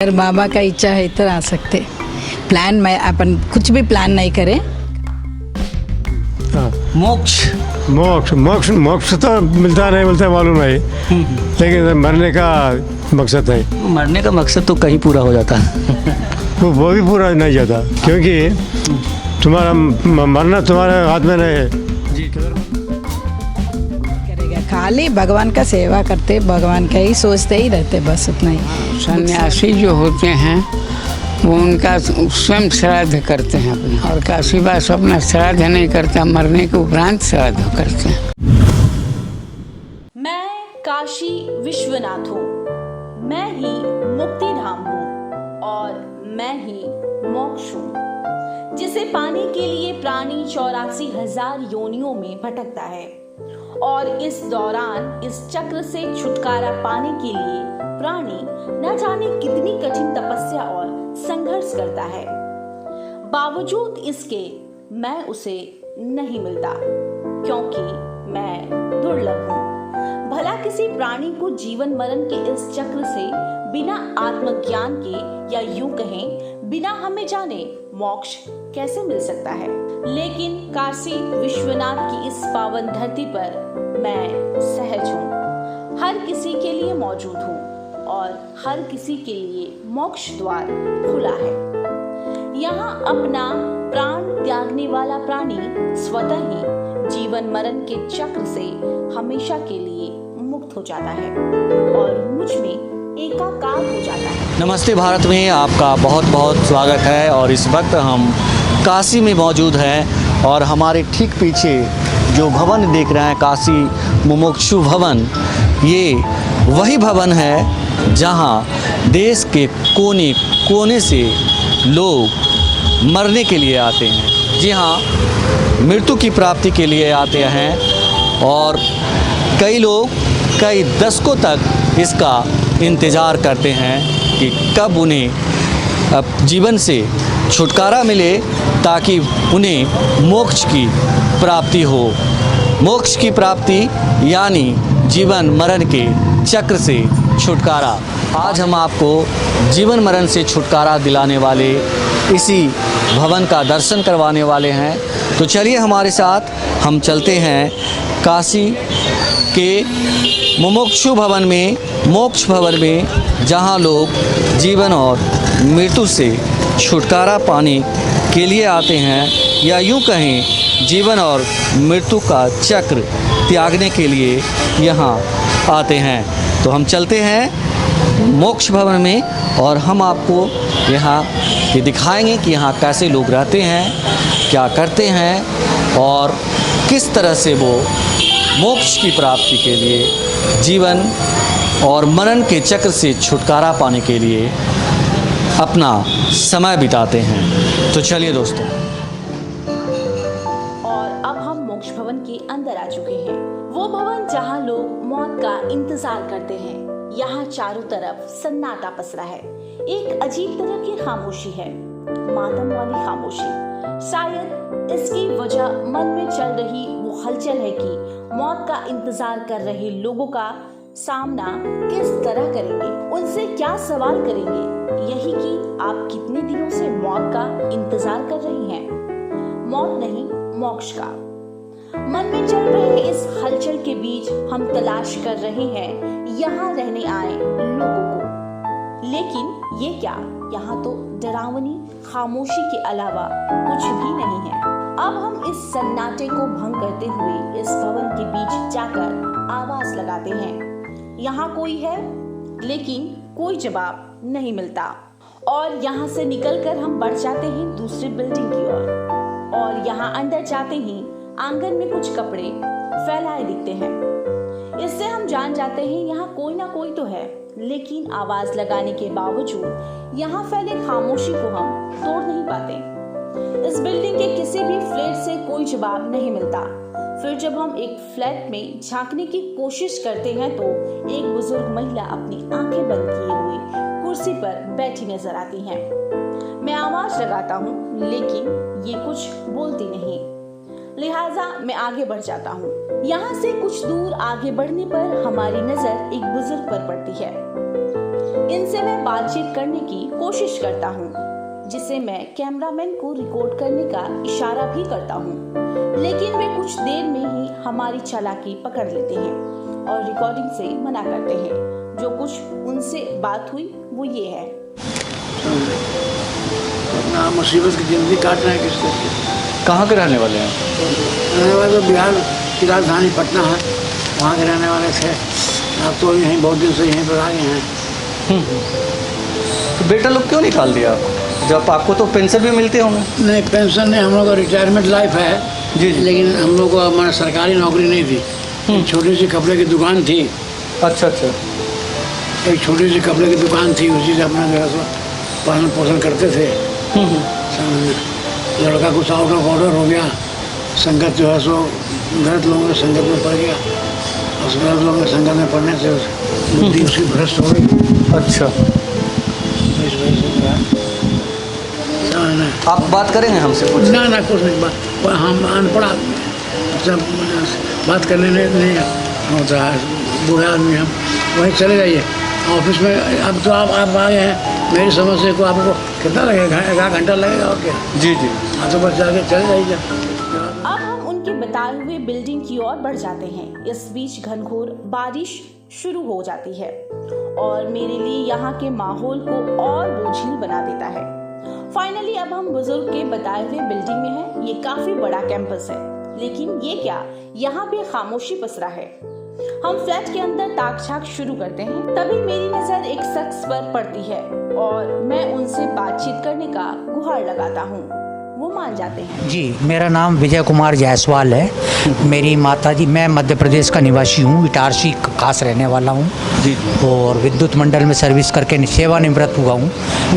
अगर बाबा का इच्छा है तो आ सकते। प्लान में अपन कुछ भी प्लान नहीं करें। मोक्ष मोक्ष मोक्ष मोक्ष तो मिलता नहीं मिलता मालूम है, लेकिन मरने का मकसद है। मरने का मकसद तो कहीं पूरा हो जाता है। वो भी पूरा नहीं जाता, क्योंकि तुम्हारा मरना तुम्हारे हाथ में नहीं है। करेगा खाली भगवान का सेवा करते, भगवान का ही सोचते ही रहते, बस उतना ही। सन्यासी जो होते हैं वो उनका स्वयं श्राद्ध करते हैं अपना, और काशी वास अपना श्राद्ध नहीं करता, मरने के उपरांत श्राद्ध करते हैं। मैं काशी विश्वनाथ हूँ, मैं ही मुक्ति धाम हूँ और मैं ही मोक्ष हूँ, जिसे पाने के लिए प्राणी 84,000 योनियों में भटकता है और इस दौरान इस चक्र से छुटकारा पाने के लिए प्राणी न जाने कितनी कठिन तपस्या और संघर्ष करता है। बावजूद इसके मैं उसे नहीं मिलता, क्योंकि मैं दुर्लभ हूँ। भला किसी प्राणी को जीवन मरण के इस चक्र से बिना आत्मज्ञान के, या यूं कहें बिना हमें जाने, मोक्ष कैसे मिल सकता है। लेकिन काशी विश्वनाथ की इस पावन धरती पर मैं सहज हूँ, हर किसी के लिए मौजूद हूँ और हर किसी के लिए मोक्ष द्वार खुला है। यहाँ अपना प्राण त्यागने वाला प्राणी स्वतः ही जीवन मरण के चक्र से हमेशा के लिए मुक्त हो जाता है और मुझ में एकाकार हो जाता है। नमस्ते भारत में आपका बहुत बहुत स्वागत है। और इस वक्त हम काशी में मौजूद हैं और हमारे ठीक पीछे जो भवन देख रहे हैं, काशी मुमुक्षु भवन, ये वही भवन है जहां देश के कोने कोने से लोग मरने के लिए आते हैं। जी हाँ, मृत्यु की प्राप्ति के लिए आते हैं और कई लोग कई दशकों तक इसका इंतज़ार करते हैं कि कब उन्हें जीवन से छुटकारा मिले, ताकि उन्हें मोक्ष की प्राप्ति हो। मोक्ष की प्राप्ति यानी जीवन मरण के चक्र से छुटकारा। आज हम आपको जीवन मरण से छुटकारा दिलाने वाले इसी भवन का दर्शन करवाने वाले हैं। तो चलिए हमारे साथ हम चलते हैं काशी के मुमुक्षु भवन में, मोक्ष भवन में, जहां लोग जीवन और मृत्यु से छुटकारा पाने के लिए आते हैं, या यूं कहें जीवन और मृत्यु का चक्र त्यागने के लिए यहाँ आते हैं। तो हम चलते हैं मोक्ष भवन में और हम आपको यहाँ ये दिखाएंगे कि यहाँ कैसे लोग रहते हैं, क्या करते हैं और किस तरह से वो मोक्ष की प्राप्ति के लिए, जीवन और मरण के चक्र से छुटकारा पाने के लिए अपना समय बिताते हैं। तो चलिए दोस्तों। और अब हम मोक्ष भवन के अंदर आ चुके हैं, वो भवन जहाँ लोग मौत का इंतजार करते हैं। यहाँ चारों तरफ सन्नाटा पसरा है, एक अजीब तरह की खामोशी है, मातम वाली खामोशी। शायद इसकी वजह मन में चल रही वो हलचल है कि मौत का इंतजार कर रहे लोगों का सामना किस तरह करेंगे, उनसे क्या सवाल करेंगे, यही कि आप कितने दिनों से मौत का इंतजार कर रही हैं। मौत नहीं, मोक्ष का। मन में चल रहे इस हलचल के बीच हम तलाश कर रहे हैं यहाँ रहने आए लोगों को, लेकिन ये क्या, यहाँ तो डरावनी खामोशी के अलावा कुछ भी नहीं है। अब हम इस सन्नाटे को भंग करते हुए इस भवन के बीच जाकर आवाज लगाते हैं, यहाँ कोई है, लेकिन कोई जवाब नहीं मिलता। और यहाँ से निकलकर हम बढ़ जाते हैं दूसरी बिल्डिंग की ओर, और यहाँ अंदर जाते ही आंगन में कुछ कपड़े फैलाए दिखते हैं। इससे हम जान जाते हैं यहाँ कोई ना कोई तो है, लेकिन आवाज लगाने के बावजूद यहाँ फैले खामोशी को हम तोड़ नहीं पाते। इस बिल्डिंग के किसी भी फ्लैट से कोई जवाब नहीं मिलता। फिर जब हम एक फ्लैट में झांकने की कोशिश करते हैं तो एक बुजुर्ग महिला अपनी आंखें बंद किए हुए कुर्सी पर बैठी नजर आती हैं। मैं आवाज लगाता हूँ, लेकिन ये कुछ बोलती नहीं, लिहाजा मैं आगे बढ़ जाता हूँ। यहाँ से कुछ दूर आगे बढ़ने पर हमारी नजर एक बुजुर्ग पर पड़ती है। इनसे मैं बातचीत करने की कोशिश करता हूँ, जिसे मैं कैमरामैन को रिकॉर्ड करने का इशारा भी करता हूँ, लेकिन वे कुछ देर में ही हमारी चालाकी पकड़ लेते हैं और रिकॉर्डिंग से मना करते हैं। जो कुछ उनसे बात हुई वो ये है। अपना मुसीबत की जिंदगी काट रहे हैं किस तरीके से। कहाँ के रहने वाले हैं? रहने वाले तो बिहार की राजधानी पटना है, वहाँ के रहने वाले थे। अब तो यहीं बहुत दिन से यहीं पर आ गए हैं। तो बेटा लोग क्यों निकाल दिया आपको? जब आपको तो पेंशन भी मिलते होंगे। नहीं, पेंशन नहीं, हम लोग का रिटायरमेंट लाइफ है। जी जी। लेकिन हम लोग को हमारा सरकारी नौकरी नहीं थी। छोटी सी कपड़े की दुकान थी। अच्छा अच्छा। एक छोटी सी कपड़े की दुकान थी, उसी से अपना जो है सो पालन पोषण करते थे। लड़का कुछ आउट ऑफ ऑर्डर हो गया, संगत जो है सो गलत लोगों की संगत में पड़ गया। उस गलत लोगों की संगत में पड़ने से बुद्धि उसकी भ्रष्ट हो गई। अच्छा, इस वजह से जो है आप बात करेंगे हमसे कुछ? ना कुछ नहीं, बात हम अनपढ़ आदमी हैं, सब बात करने नहीं होता है। बूढ़े आदमी हम, वहीं चले जाइए ऑफिस में। अब तो आप आ गए हैं, मेरी समझ से को आपको कितना लगेगा? 1 घंटा लगेगा और क्या। जी जी। हाँ तो बस जाके चले जाइए। अब हम उनके बताए हुए बिल्डिंग की ओर बढ़ जाते हैं। इस बीच घनघोर बारिश शुरू हो जाती है और मेरे लिए यहाँ के माहौल को और बोझिल बना देता है। फाइनली अब हम बुजुर्ग के बताए हुए बिल्डिंग में हैं। ये काफी बड़ा कैंपस है, लेकिन ये क्या, यहाँ पे खामोशी पसरा है। हम फ्लैट के अंदर ताक झाक शुरू करते हैं, तभी मेरी नजर एक शख्स पर पड़ती है और मैं उनसे बातचीत करने का गुहार लगाता हूँ। वो मान जाते हैं। जी, मेरा नाम विजय कुमार जायसवाल है। मेरी माताजी, मैं मध्य प्रदेश का निवासी हूँ, इटारसी खास रहने वाला हूँ जी। और विद्युत मंडल में सर्विस करके सेवानिवृत्त हुआ हूँ।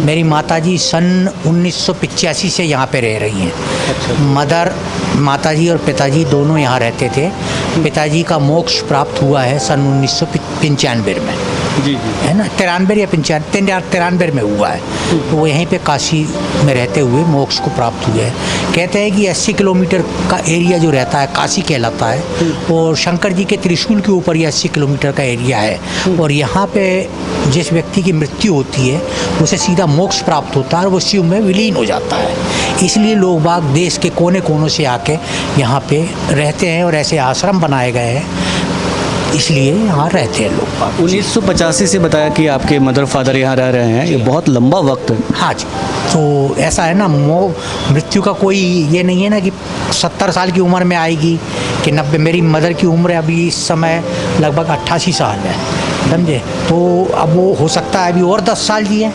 मेरी माताजी सन 1985 से यहाँ पे रह रही हैं। अच्छा। माताजी और पिताजी दोनों यहाँ रहते थे। पिताजी का मोक्ष प्राप्त हुआ है सन 1995 में। जी जी। है ना, 93 या 93 में हुआ है। तो वो यहीं पे काशी में रहते हुए मोक्ष को प्राप्त हुए हैं। कहते हैं कि 80 किलोमीटर का एरिया जो रहता है काशी कहलाता है, और शंकर जी के त्रिशूल के ऊपर ये 80 किलोमीटर का एरिया है। और यहाँ पे जिस व्यक्ति की मृत्यु होती है उसे सीधा मोक्ष प्राप्त होता है और वो शिव में विलीन हो जाता है। इसलिए लोग बाग देश के कोने कोनों से आके यहाँ पे रहते हैं और ऐसे आश्रम बनाए गए हैं, इसलिए यहाँ रहते हैं लोग। 1985 से बताया कि आपके मदर फादर यहाँ रह रहे हैं, ये बहुत लंबा वक्त है। हाँ जी, तो ऐसा है ना, मृत्यु का कोई ये नहीं है ना कि 70 साल की उम्र में आएगी कि 90। मेरी मदर की उम्र अभी इस समय लगभग 88 साल है, समझे। तो अब वो हो सकता है अभी और 10 साल जिए,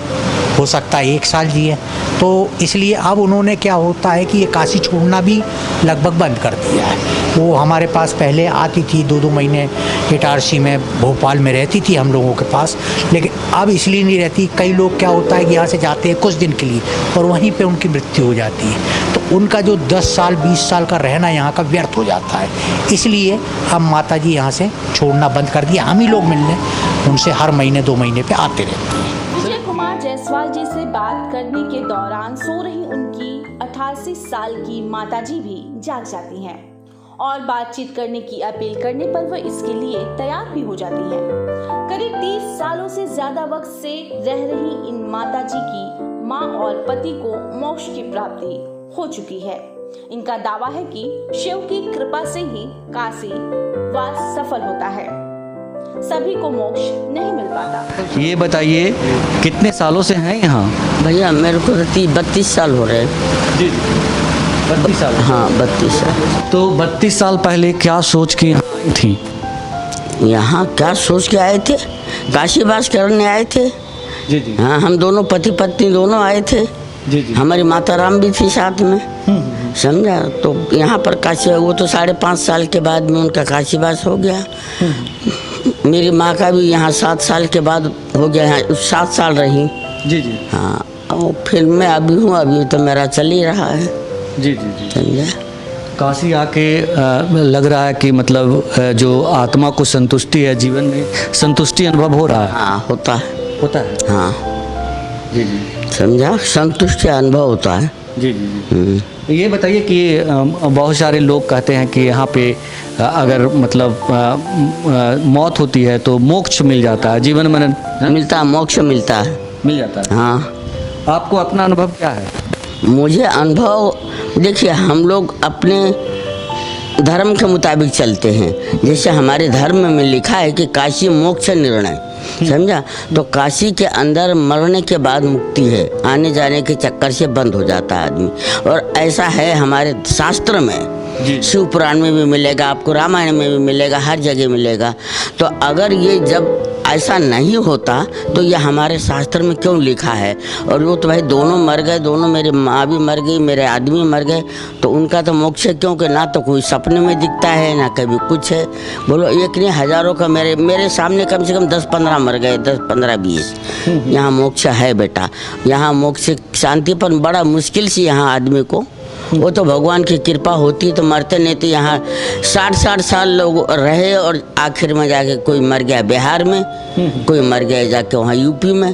हो सकता है 1 साल जिए। तो इसलिए अब उन्होंने क्या होता है कि ये काशी छोड़ना भी लगभग बंद कर दिया है। वो हमारे पास पहले आती थी 2-2 महीने, इटारसी में भोपाल में रहती थी हम लोगों के पास, लेकिन अब इसलिए नहीं रहती। कई लोग क्या होता है कि यहाँ से जाते हैं कुछ दिन के लिए और वहीं पे उनकी मृत्यु हो जाती है, तो उनका जो 10 साल 20 साल का रहना यहाँ का व्यर्थ हो जाता है। इसलिए अब माताजी यहाँ से छोड़ना बंद कर दिया। हम ही लोग मिलने उनसे हर महीने 2 महीने पे आते रहते हैं। विजय कुमार जायसवाल जी से बात करने के दौरान सो रही उनकी 88 साल की माताजी भी जाग जाती हैं और बातचीत करने की अपील करने पर वह इसके लिए तैयार भी हो जाती हैं। करीब 30 सालों से ज्यादा वक्त से रह रही इन माताजी की मां और पति को मोक्ष की प्राप्ति हो चुकी है। इनका दावा है कि शिव की कृपा से ही काशी वास सफल होता है, सभी को मोक्ष नहीं मिल पाता। ये बताइए कितने सालों से हैं यहाँ? भैया मेरे को 32 साल हो रहे हैं। जी, 32 साल। हाँ 32 साल। तो 32 साल पहले क्या सोच के यहाँ आई थी? यहाँ क्या सोच के आए थे? काशीवास करने आए थे। जी जी। हाँ, हम दोनों पति पत्नी दोनों आए थे। जी जी। हमारी माता राम भी थी साथ में, समझा। तो यहाँ पर काशी, वो तो 5.5 साल के बाद में उनका काशीवास हो गया। मेरी माँ का भी यहाँ 7 साल के बाद हो गया है, 7 साल रही। जी जी। हाँ, और फिर मैं अभी हूँ, अभी तो मेरा चल ही रहा है। जी जी जी। समझा। काशी आके लग रहा है कि मतलब जो आत्मा को संतुष्टि है, जीवन में संतुष्टि अनुभव हो रहा है। हाँ होता है। होता है। हाँ जी जी। समझा, संतुष्टि अनुभव होता है। जी जी जी। ये बताइए कि बहुत सारे लोग कहते हैं कि यहाँ पे अगर मतलब मौत होती है तो मोक्ष मिल जाता है, जीवन मरण मिलता है, मोक्ष मिलता है। मिल जाता है। हाँ, आपको अपना अनुभव क्या है? मुझे अनुभव, देखिए हम लोग अपने धर्म के मुताबिक चलते हैं। जैसे हमारे धर्म में लिखा है कि काशी मोक्ष निर्णय, समझा। तो काशी के अंदर मरने के बाद मुक्ति है, आने जाने के चक्कर से बंद हो जाता है आदमी। और ऐसा है हमारे शास्त्र में, शिव पुराण में भी मिलेगा आपको, रामायण में भी मिलेगा, हर जगह मिलेगा। तो अगर ये जब ऐसा नहीं होता तो ये हमारे शास्त्र में क्यों लिखा है? और वो तो भाई दोनों मर गए, दोनों, मेरे माँ भी मर गई, मेरे आदमी मर गए, तो उनका तो मोक्ष है, क्योंकि ना तो कोई सपने में दिखता है ना कभी कुछ है। बोलो एक नहीं हजारों का, मेरे सामने कम से कम 10-15 मर गए, 10-15-20। यहाँ मोक्ष है बेटा, यहाँ मोक्ष शांति पर बड़ा मुश्किल से यहाँ आदमी को, वो तो भगवान की कृपा होती तो मरते नहीं। तो यहाँ 60-60 साल लोग रहे और आखिर में जाके कोई मर गया बिहार में, कोई मर गया जाके वहाँ यूपी में,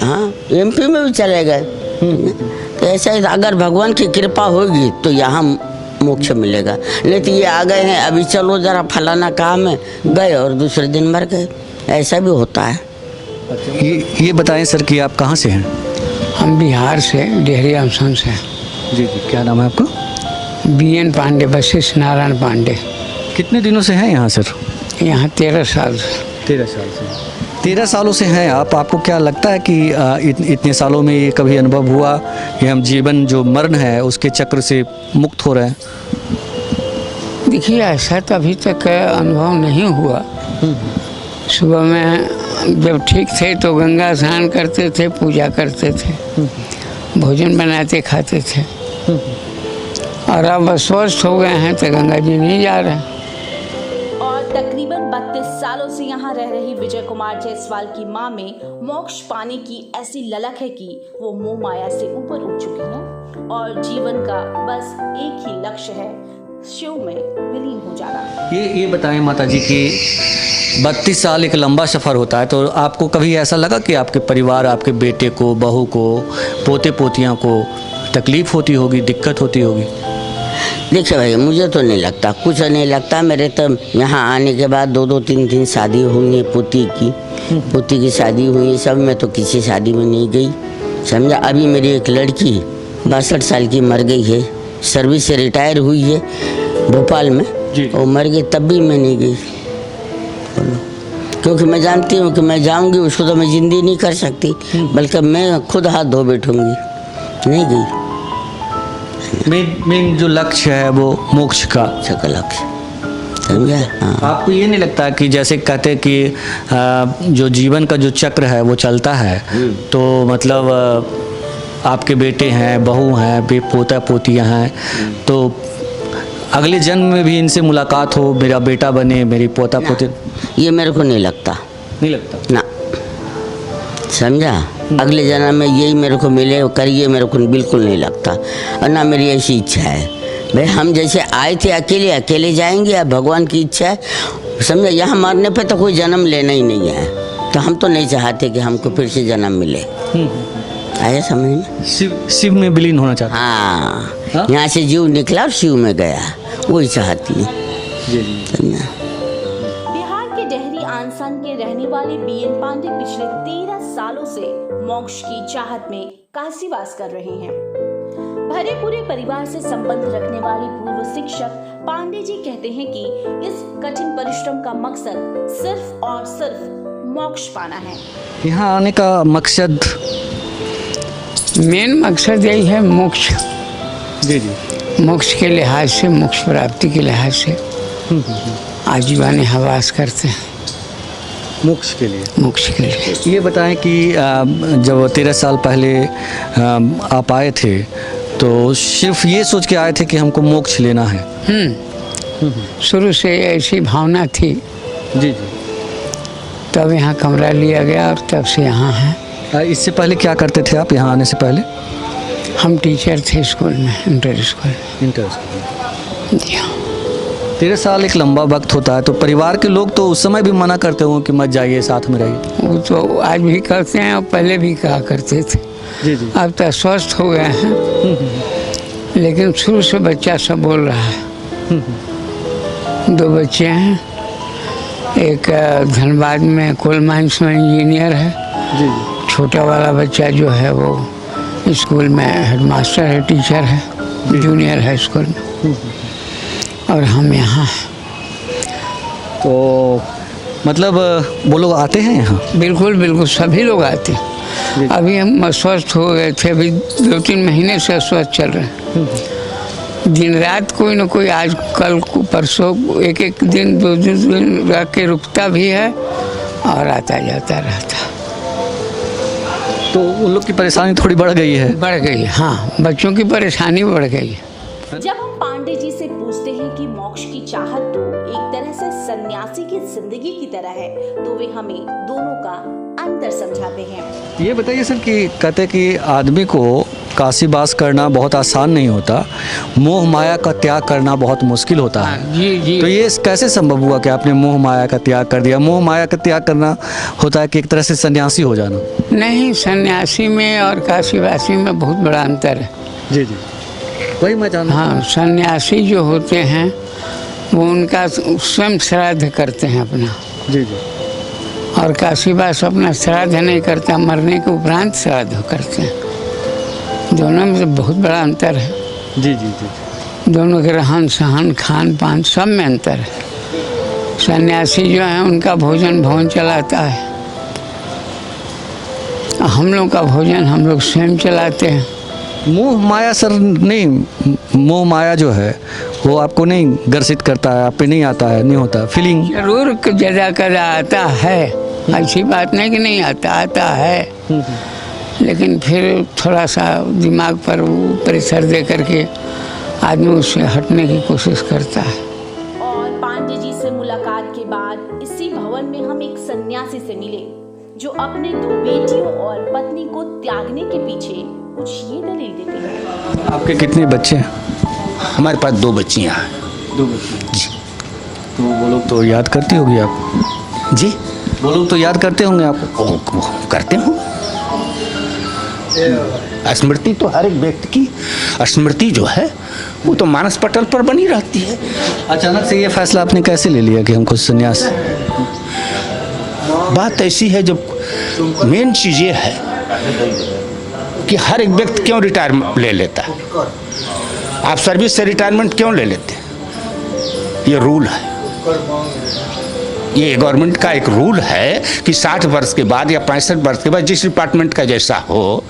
हाँ एमपी में भी चले गए। तो ऐसा ही अगर भगवान की कृपा होगी तो यहाँ मोक्ष मिलेगा। नहीं तो ये आ गए हैं अभी चलो जरा फलाना काम है, गए और दूसरे दिन मर गए, ऐसा भी होता है। ये बताएं सर कि आप कहाँ से हैं? हम बिहार से, डेहरी आमसन से। जी जी, क्या नाम है आपका? BN पांडे, वशिष्ठ नारायण पांडे। कितने दिनों से हैं यहाँ सर? यहाँ 13 साल से। 13 साल से। 13 सालों से हैं आप। आपको क्या लगता है कि इतने सालों में ये कभी अनुभव हुआ कि हम जीवन जो मरण है उसके चक्र से मुक्त हो रहे हैं? देखिए ऐसा तो अभी तक अनुभव नहीं हुआ। सुबह में जब ठीक थे तो गंगा स्नान करते थे, पूजा करते थे, भोजन बनाते खाते थे। और अब अस्वस्थ हो गए हैं तो गंगा जी नहीं जा रहे हैं। और तकरीबन 32 सालों से यहाँ रह रही विजय कुमार जायसवाल की माँ में मोक्ष पाने की ऐसी ललक है कि वो मोह माया से ऊपर उठ चुकी हैं और जीवन का बस एक ही लक्ष्य है, शिव में विलीन हो जाना। ये बताएं माता जी कि 32 साल एक लंबा सफ़र होता है, तो आपको कभी ऐसा लगा कि आपके परिवार, आपके बेटे को, बहू को, पोते पोतियाँ को तकलीफ़ होती होगी, दिक्कत होती होगी? देखिए भाई मुझे तो नहीं लगता, कुछ नहीं लगता। मेरे तो यहाँ आने के बाद 2-2, 3-3 शादी हुई है, पोती की शादी हुई है, सब में तो किसी शादी में नहीं गई, समझा। अभी मेरी एक लड़की 62 साल की मर गई है, सर्विस से रिटायर हुई है भोपाल में, वो मर गई, तब भी मैं नहीं गई। बोलो, क्योंकि मैं जानती हूँ कि मैं जाऊँगी उसको तो मैं जिंदगी नहीं कर सकती, बल्कि मैं खुद हाथ धो बैठूँगी, नहीं गई। मेन जो लक्ष्य है वो मोक्ष का लक्ष्य, समझा। हाँ। आपको ये नहीं लगता कि जैसे कहते हैं कि जो जीवन का जो चक्र है वो चलता है, तो मतलब आपके बेटे हैं, बहू हैं, पोता पोतियाँ हैं, तो अगले जन्म में भी इनसे मुलाकात हो, मेरा बेटा बने, मेरी पोता पोती? ये मेरे को नहीं लगता। नहीं लगता ना, समझा। अगले जन्म में यही मेरे को मिले करिए, मेरे को बिल्कुल नहीं लगता, और ना मेरी ऐसी इच्छा है। भाई हम जैसे आए थे अकेले जाएंगे, अब भगवान की इच्छा है, समझा। यहाँ मरने पे तो कोई जन्म लेना ही नहीं है, तो हम तो नहीं चाहते कि हमको फिर से जन्म मिले। आया समझ में? शिव में विलीन होना चाहता। हाँ, यहाँ से जीव निकला और शिव में गया, वही चाहती है। समझा। बिहार के डेहरी आंसन के रहने वाले BN पांडे पिछले 13 सालों से मोक्ष की चाहत में काशीवास कर रहे हैं। भरे पूरे परिवार से संबंध रखने वाले पूर्व शिक्षक पांडे जी कहते हैं कि इस कठिन परिश्रम का मकसद सिर्फ और सिर्फ मोक्ष पाना है। यहाँ आने का मकसद, मेन मकसद यही है, मोक्ष। जी जी, मोक्ष के लिहाज से, मोक्ष प्राप्ति के लिहाज से आजीवन हवास करते हैं, मोक्ष के लिए। मोक्ष के लिए। ये बताएं कि जब 13 साल पहले आप आए थे तो सिर्फ ये सोच के आए थे कि हमको मोक्ष लेना है? शुरू से ऐसी भावना थी। जी जी। तब यहाँ कमरा लिया गया और तब से यहाँ हैं। इससे पहले क्या करते थे आप यहाँ आने से पहले? हम टीचर थे स्कूल में, इंटर स्कूल। जी हाँ। 13 साल एक लंबा वक्त होता है, तो परिवार के लोग तो उस समय भी मना करते होंगे कि मत जाइए, साथ में रहिए। वो तो आज भी करते हैं और पहले भी कहा करते थे। जी जी। अब तो स्वस्थ हो गए हैं, लेकिन शुरू से बच्चा सब बोल रहा है। 2 बच्चे हैं, एक धनबाद में कोल माइंस में इंजीनियर है जी छोटा वाला बच्चा जो है वो स्कूल में हेडमास्टर है, टीचर है, जूनियर है स्कूल में, और हम यहाँ हैं। तो मतलब वो लोग आते हैं यहाँ? बिल्कुल बिल्कुल सभी लोग आते हैं। अभी हम अस्वस्थ हो गए थे, अभी 2-3 महीने से अस्वस्थ चल रहे हैं। दिन रात कोई ना कोई, आज कल परसों एक दिन 2 दिन रह के रुकता भी है और आता जाता रहता। तो उन लोग की परेशानी थोड़ी बढ़ गई है? बढ़ गई, हाँ, बच्चों की परेशानी बढ़ गई है। जब हम पांडे जी से पूछते हैं कि मोक्ष की चाहत तो एक तरह से सन्यासी की जिंदगी की तरह है, तो वे हमें दोनों का अंतर समझाते हैं। ये बताइए सर कि कहते कि आदमी को काशीवास करना बहुत आसान नहीं होता, मोह माया का त्याग करना बहुत मुश्किल होता है। जी जी। तो ये कैसे संभव हुआ कि आपने मोह माया का त्याग कर दिया? मोह माया का त्याग करना होता है कि एक तरह से सन्यासी हो जाना? नहीं, सन्यासी में और काशीवासी में बहुत बड़ा अंतर है। जी जी, वही मैं जानता हूँ। हाँ, सन्यासी जो होते हैं वो उनका स्वयं श्राद्ध करते हैं अपना, जी जी, और काशीवास अपना श्राद्ध नहीं करता, मरने के उपरांत श्राद्ध करते हैं। दोनों में तो बहुत बड़ा अंतर है। जी जी जी। दोनों के रहन सहन खान पान सब में अंतर है। सन्यासी जो है उनका भोजन भवन चलाता है, हम लोग का भोजन हम लोग स्वयं चलाते हैं। मोह माया सर नहीं, मोह माया जो है वो आपको नहीं ग्रसित करता है, आप पे नहीं आता है, नहीं होता फीलिंग? जरूर जदा कदा आता है, ऐसी बात नहीं कि नहीं आता, आता है, लेकिन फिर थोड़ा सा दिमाग पर वो प्रेशर दे करके आदमी उससे हटने की कोशिश करता है। और पांडे जी से मुलाकात के बाद इसी भवन में हम एक सन्यासी से मिले जो अपने 2 बेटियों और पत्नी को त्यागने के पीछे कुछ ये दलील देते हैं। आपके कितने बच्चे हैं? हमारे पास 2 बच्चियाँ हैं। 2 बच्चे जी। तो वो लोग तो याद करती होगी आप? जी, वो लोग तो याद करते होंगे आपको? वो करते हो। स्मृति तो हर एक व्यक्ति की स्मृति जो है वो तो मानस पटल पर बनी रहती है। अचानक से ये फैसला आपने कैसे ले लिया कि हमको संन्यास? बात ऐसी है, जब मेन चीज़ ये है कि हर एक व्यक्ति क्यों रिटायरमेंट ले लेता है। आप सर्विस से रिटायरमेंट क्यों ले लेते हैं? ये रूल है, ये गवर्नमेंट का एक रूल है कि 60 वर्ष के बाद या 65 वर्ष के बाद जिस डिपार्टमेंट का जैसा हो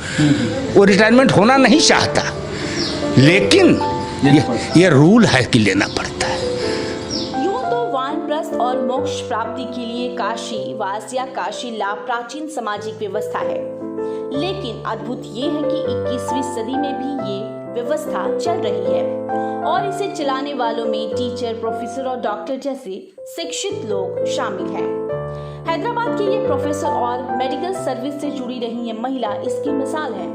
वो रिटायरमेंट होना नहीं चाहता, लेकिन ये रूल है कि लेना पड़ता है। यूं तो वानप्रस्थ और मोक्ष प्राप्ति के लिए काशी वास या काशी लाभ प्राचीन सामाजिक व्यवस्था है, लेकिन अद्भुत ये है कि 21वीं सदी में भी ये व्यवस्था चल रही है और इसे चलाने वालों में टीचर, प्रोफेसर और डॉक्टर जैसे शिक्षित लोग शामिल हैं। हैदराबाद के ये प्रोफेसर और मेडिकल सर्विस से जुड़ी रही ये महिला इसकी मिसाल है,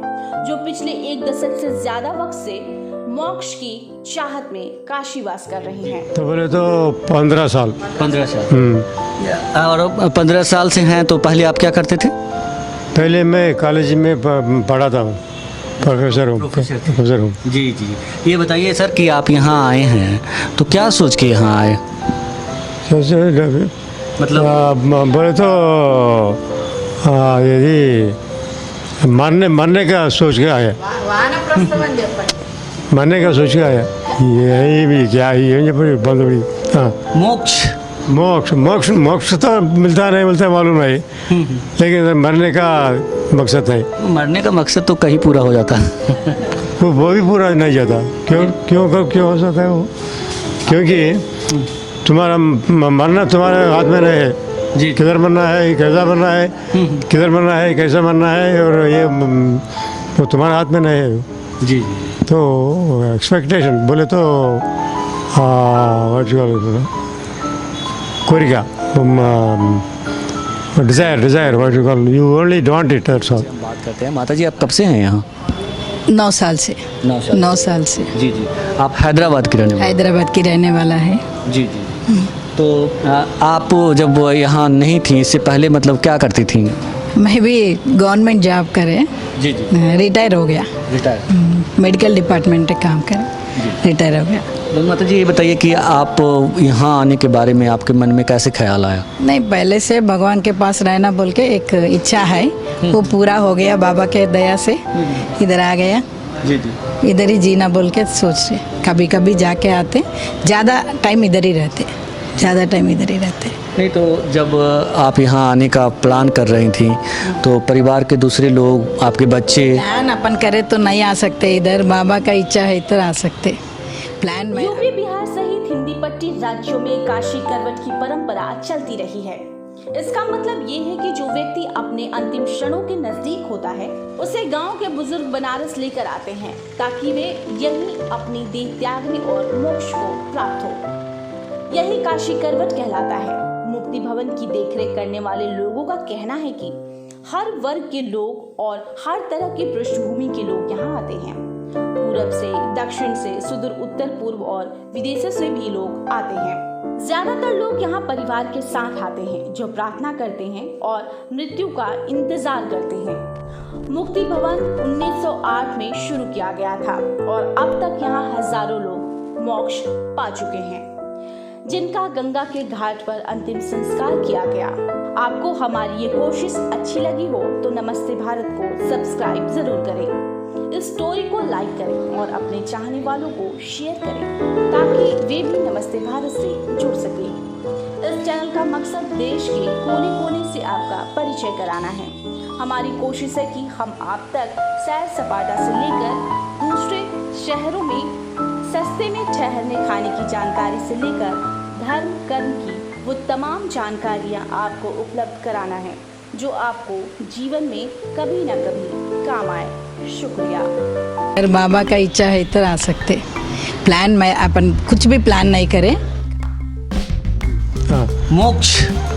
जो पिछले 1 दशक से ज्यादा वक्त से मोक्ष की चाहत में काशीवास कर रही हैं। तो बोले तो 15 साल। 15 साल। और 15 साल से हैं, तो पहले आप क्या करते थे? पहले मैं कॉलेज में पढ़ाता हूँ, प्रोफेसर हूँ। जी जी। ये बताइए सर कि आप यहाँ आए हैं तो क्या सोच के यहाँ आए? मतलब बोले तो यदि मरने का सोच के आया, मरने का सोच के आया, यही भी क्या ये बंद हुई। हाँ, मोक्ष मोक्ष तो मिलता मालूम है, लेकिन मरने का मकसद है। मरने का मकसद तो कहीं पूरा हो जाता है। वो भी पूरा नहीं जाता। क्यों हो सकता है वो? क्योंकि तुम्हारा मरना तुम्हारे हाथ में नहीं है जी। किधर मरना है, कैसा मरना है, किधर मरना है, कैसा मरना है, और ये वो तुम्हारे हाथ में नहीं है जी। तो एक्सपेक्टेशन बोले तो कोरिका desire what you call, you only don't it, that's all. बात करते हैं माता जी, आप कब से हैं यहाँ? 9 साल से। 9 साल से। जी जी। आप हैदराबाद की रहने वाले? हैदराबाद की रहने वाला है। जी जी। तो आप जब यहाँ नहीं थी, इससे पहले मतलब क्या करती थी? मैं भी गवर्नमेंट जॉब करे, जी जी। रिटायर हो गया। रिटायर। मेडिकल डिपार्टमेंट में काम करें, रिटायर हो गया। तो माता जी ये बताइए कि आप यहाँ आने के बारे में आपके मन में कैसे ख्याल आया? नहीं, पहले से भगवान के पास रहना बोल के एक इच्छा है, वो पूरा हो गया बाबा के दया से। इधर आ गया, जी जी। इधर ही जीना बोल के सोच रहे। कभी कभी जाके आते, ज़्यादा टाइम इधर ही रहते, ज़्यादा टाइम इधर ही रहते। नहीं तो जब आप यहाँ आने का प्लान कर रही थी तो परिवार के दूसरे लोग, आपके बच्चे? प्लान अपन करे तो नहीं आ सकते इधर, बाबा का इच्छा है इधर आ सकते। प्लान में यूपी, बिहार सहित हिंदी पट्टी राज्यों में काशी करवट की परंपरा चलती रही है। इसका मतलब ये है कि जो व्यक्ति अपने अंतिम क्षणों के नजदीक होता है, उसे गांव के बुजुर्ग बनारस लेकर आते हैं ताकि वे यहीं अपनी देह त्यागने और मोक्ष को प्राप्त हो। यही काशी करवट कहलाता है। मुक्ति भवन की देखरेख करने वाले लोगों का कहना है कि हर वर्ग के लोग और हर तरह की पृष्ठभूमि के लोग यहाँ आते हैं। पूरब से, दक्षिण से, सुदूर उत्तर पूर्व और विदेशों से भी लोग आते हैं। ज्यादातर लोग यहाँ परिवार के साथ आते हैं, जो प्रार्थना करते हैं और मृत्यु का इंतजार करते हैं। मुक्ति भवन 1908 में शुरू किया गया था और अब तक यहाँ हजारों लोग मोक्ष पा चुके हैं, जिनका गंगा के घाट पर अंतिम संस्कार किया गया। आपको हमारी ये कोशिश अच्छी लगी हो तो नमस्ते भारत को सब्सक्राइब जरूर करें, इस स्टोरी को लाइक करें और अपने चाहने वालों को शेयर करें ताकि वे भी नमस्ते भारत से जुड़ सकें। इस चैनल का मकसद देश के कोने कोने से आपका परिचय कराना है। हमारी कोशिश है कि हम आप तक सैर सपाटा से लेकर दूसरे शहरों में सस्ते में ठहरने खाने की जानकारी से लेकर धर्म कर्म की वो तमाम जानकारियाँ आपको उपलब्ध कराना है जो आपको जीवन में कभी न कभी काम आए। शुक्रिया। अगर बाबा का इच्छा है इधर आ सकते। प्लान में अपन कुछ भी प्लान नहीं करें। मोक्ष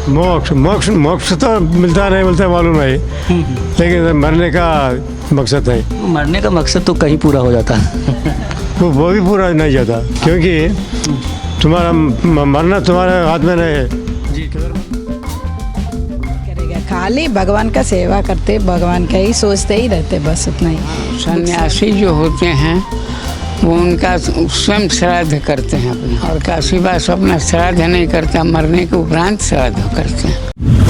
मोक्ष मोक्ष मोक्ष तो मिलता नहीं मिलता मालूम नहीं, लेकिन मरने का मकसद है। मरने का मकसद तो कहीं पूरा हो जाता है। वो भी पूरा नहीं जाता, क्योंकि तुम्हारा मरना तुम्हारे हाथ में नहीं है। करेगा खाली भगवान का सेवा करते, भगवान का ही सोचते ही रहते, बस उतना ही। सन्यासी जो होते हैं वो उनका स्वयं श्राद्ध करते हैं अपना, और काशीवास अपना श्राद्ध नहीं करता, मरने के उपरांत श्राद्ध करते हैं।